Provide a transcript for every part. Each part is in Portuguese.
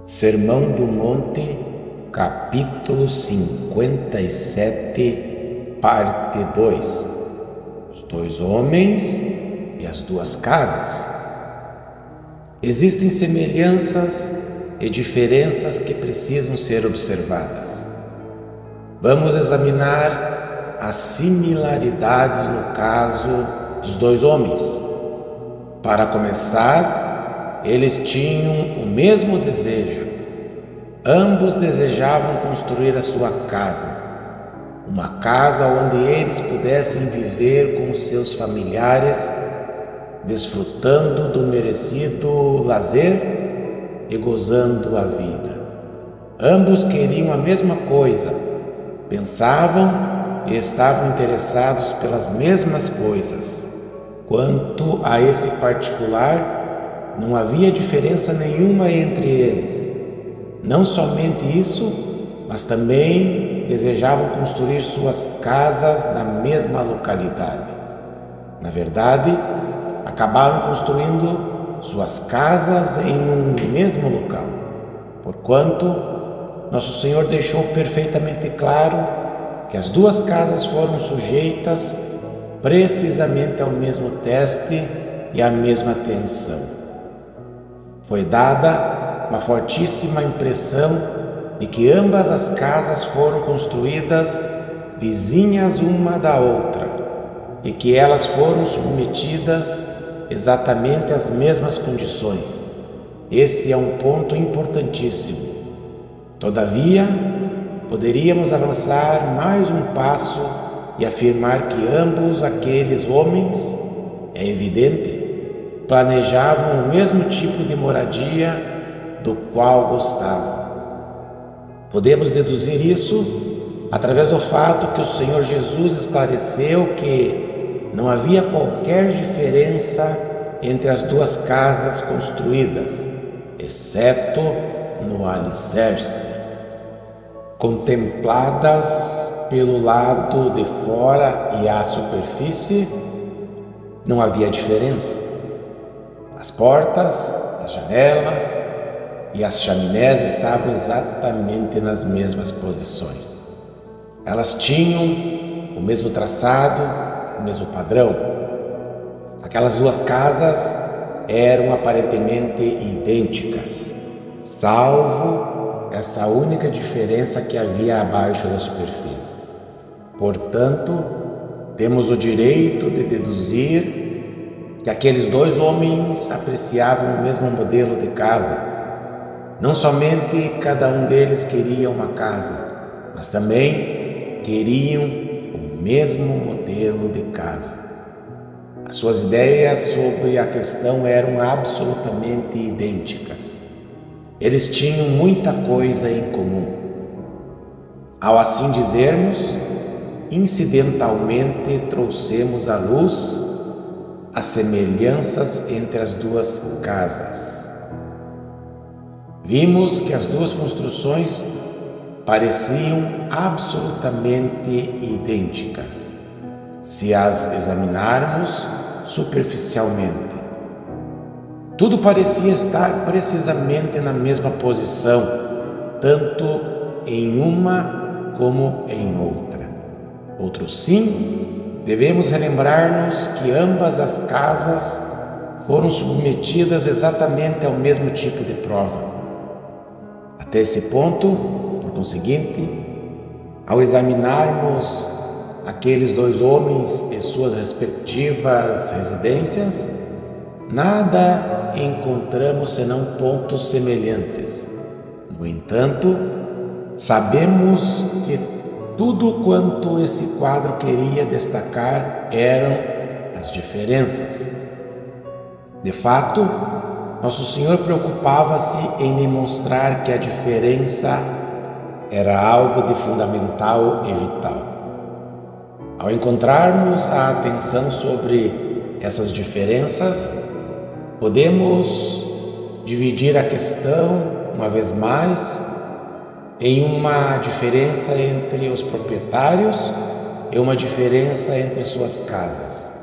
Sermão do Monte, capítulo 57, parte 2. Os dois homens e as duas casas. Existem semelhanças e diferenças que precisam ser observadas. Vamos examinar as similaridades no caso dos dois homens. Para começar, eles tinham o mesmo desejo. Ambos desejavam construir a sua casa, uma casa onde eles pudessem viver com os seus familiares, desfrutando do merecido lazer e gozando a vida. Ambos queriam a mesma coisa, pensavam e estavam interessados pelas mesmas coisas. Quanto a esse particular, não havia diferença nenhuma entre eles. Não somente isso, mas também desejavam construir suas casas na mesma localidade. Na verdade, acabaram construindo suas casas em um mesmo local, porquanto nosso Senhor deixou perfeitamente claro que as duas casas foram sujeitas precisamente ao mesmo teste e à mesma atenção. Foi dada uma fortíssima impressão de que ambas as casas foram construídas vizinhas uma da outra e que elas foram submetidas exatamente às mesmas condições. Esse é um ponto importantíssimo. Todavia, poderíamos avançar mais um passo e afirmar que ambos aqueles homens, é evidente, planejavam o mesmo tipo de moradia do qual gostavam. Podemos deduzir isso através do fato que o Senhor Jesus esclareceu que não havia qualquer diferença entre as duas casas construídas, exceto no alicerce. Contempladas pelo lado de fora e à superfície, não havia diferença. As portas, as janelas e as chaminés estavam exatamente nas mesmas posições. Elas tinham o mesmo traçado, o mesmo padrão. Aquelas duas casas eram aparentemente idênticas, salvo essa única diferença que havia abaixo da superfície. Portanto, temos o direito de deduzir que aqueles dois homens apreciavam o mesmo modelo de casa. Não somente cada um deles queria uma casa, mas também queriam o mesmo modelo de casa. As suas ideias sobre a questão eram absolutamente idênticas. Eles tinham muita coisa em comum. Ao assim dizermos, incidentalmente trouxemos à luz as semelhanças entre as duas casas. Vimos que as duas construções pareciam absolutamente idênticas, se as examinarmos superficialmente. Tudo parecia estar precisamente na mesma posição, tanto em uma como em outra. Outro sim, devemos relembrar-nos que ambas as casas foram submetidas exatamente ao mesmo tipo de prova. Até esse ponto, por conseguinte, ao examinarmos aqueles dois homens e suas respectivas residências, nada encontramos senão pontos semelhantes. No entanto, sabemos que tudo quanto esse quadro queria destacar eram as diferenças. De fato, nosso Senhor preocupava-se em demonstrar que a diferença era algo de fundamental e vital. Ao encontrarmos a atenção sobre essas diferenças, podemos dividir a questão, uma vez mais, em uma diferença entre os proprietários e uma diferença entre suas casas.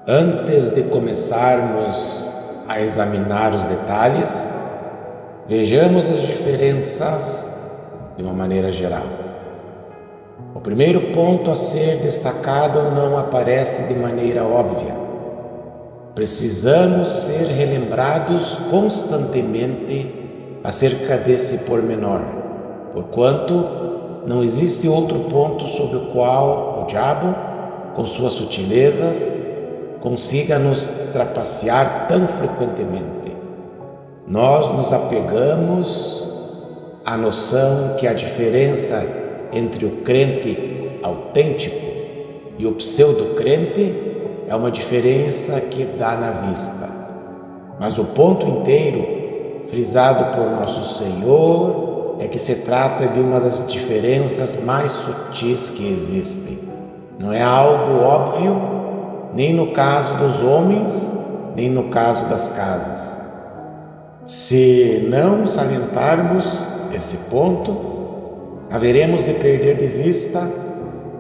Antes de começarmos a examinar os detalhes, Vejamos as diferenças de uma maneira geral. O primeiro ponto a ser destacado não aparece de maneira óbvia. Precisamos ser relembrados constantemente acerca desse pormenor, porquanto não existe outro ponto sobre o qual o diabo, com suas sutilezas, consiga nos trapacear tão frequentemente. Nós nos apegamos à noção que a diferença entre o crente autêntico e o pseudo-crente é uma diferença que dá na vista. Mas o ponto inteiro, frisado por nosso Senhor, é que se trata de uma das diferenças mais sutis que existem. Não é algo óbvio, nem no caso dos homens, nem no caso das casas. Se não salientarmos esse ponto, haveremos de perder de vista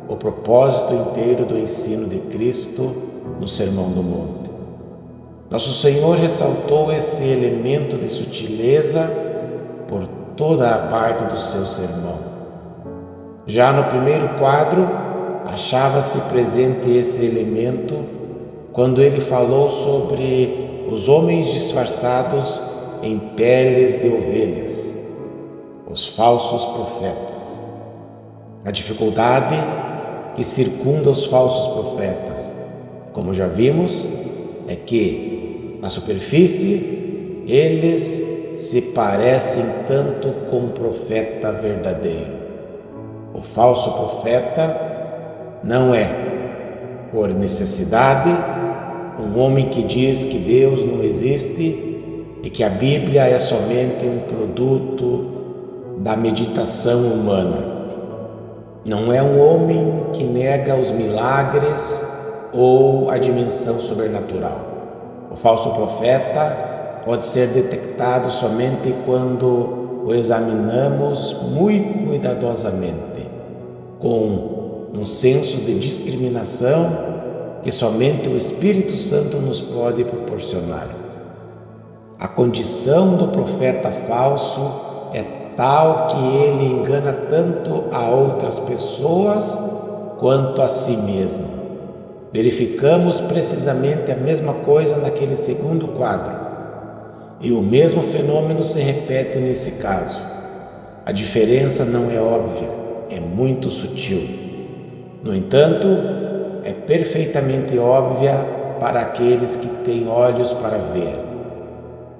o propósito inteiro do ensino de Cristo no Sermão do Monte. Nosso Senhor ressaltou esse elemento de sutileza por toda a parte do seu sermão. Já no primeiro quadro, achava-se presente esse elemento quando ele falou sobre os homens disfarçados em peles de ovelhas, os falsos profetas. A dificuldade que circunda os falsos profetas, como já vimos, é que, na superfície, eles se parecem tanto com o profeta verdadeiro. O falso profeta não é, por necessidade, um homem que diz que Deus não existe e que a Bíblia é somente um produto da meditação humana. Não é um homem que nega os milagres ou a dimensão sobrenatural. O falso profeta pode ser detectado somente quando o examinamos muito cuidadosamente, com um senso de discriminação que somente o Espírito Santo nos pode proporcionar. A condição do profeta falso é tal que ele engana tanto a outras pessoas quanto a si mesmo. Verificamos precisamente a mesma coisa naquele segundo quadro, e o mesmo fenômeno se repete nesse caso. A diferença não é óbvia, é muito sutil. No entanto, é perfeitamente óbvia para aqueles que têm olhos para ver.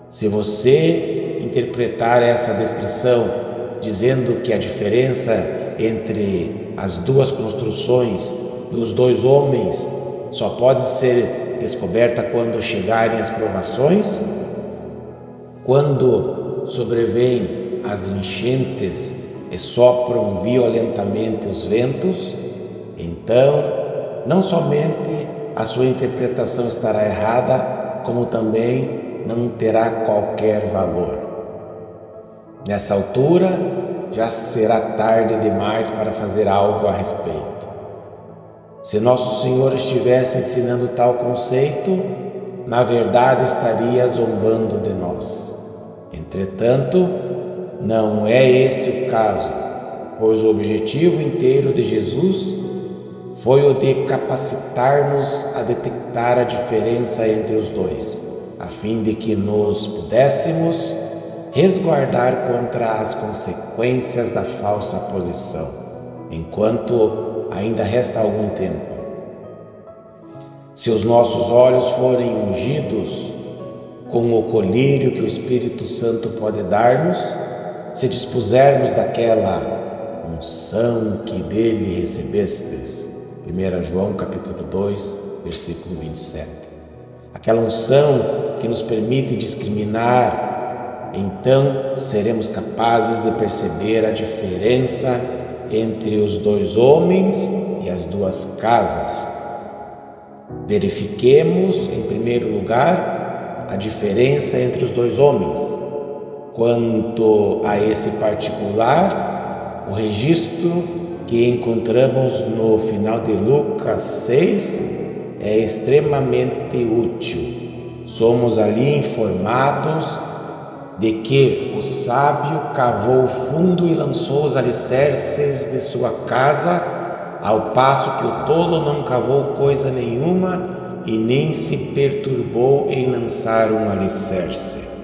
Se você interpretar essa descrição dizendo que a diferença entre as duas construções e os dois homens só pode ser descoberta quando chegarem as provações, quando sobrevêm as enchentes e sopram violentamente os ventos, então não somente a sua interpretação estará errada, como também não terá qualquer valor. Nessa altura, já será tarde demais para fazer algo a respeito. Se Nosso Senhor estivesse ensinando tal conceito, na verdade estaria zombando de nós. Entretanto, não é esse o caso, pois o objetivo inteiro de Jesus foi o de capacitar-nos a detectar a diferença entre os dois, a fim de que nos pudéssemos resguardar contra as consequências da falsa posição, enquanto ainda resta algum tempo. Se os nossos olhos forem ungidos com o colírio que o Espírito Santo pode dar-nos, se dispusermos daquela unção que dele recebestes, 1 João capítulo 2, versículo 27. Aquela unção que nos permite discriminar, então seremos capazes de perceber a diferença entre os dois homens e as duas casas. Verifiquemos, em primeiro lugar, a diferença entre os dois homens. Quanto a esse particular, o registro que encontramos no final de Lucas 6 é extremamente útil. Somos ali informados de que o sábio cavou fundo e lançou os alicerces de sua casa, ao passo que o tolo não cavou coisa nenhuma e nem se perturbou em lançar um alicerce.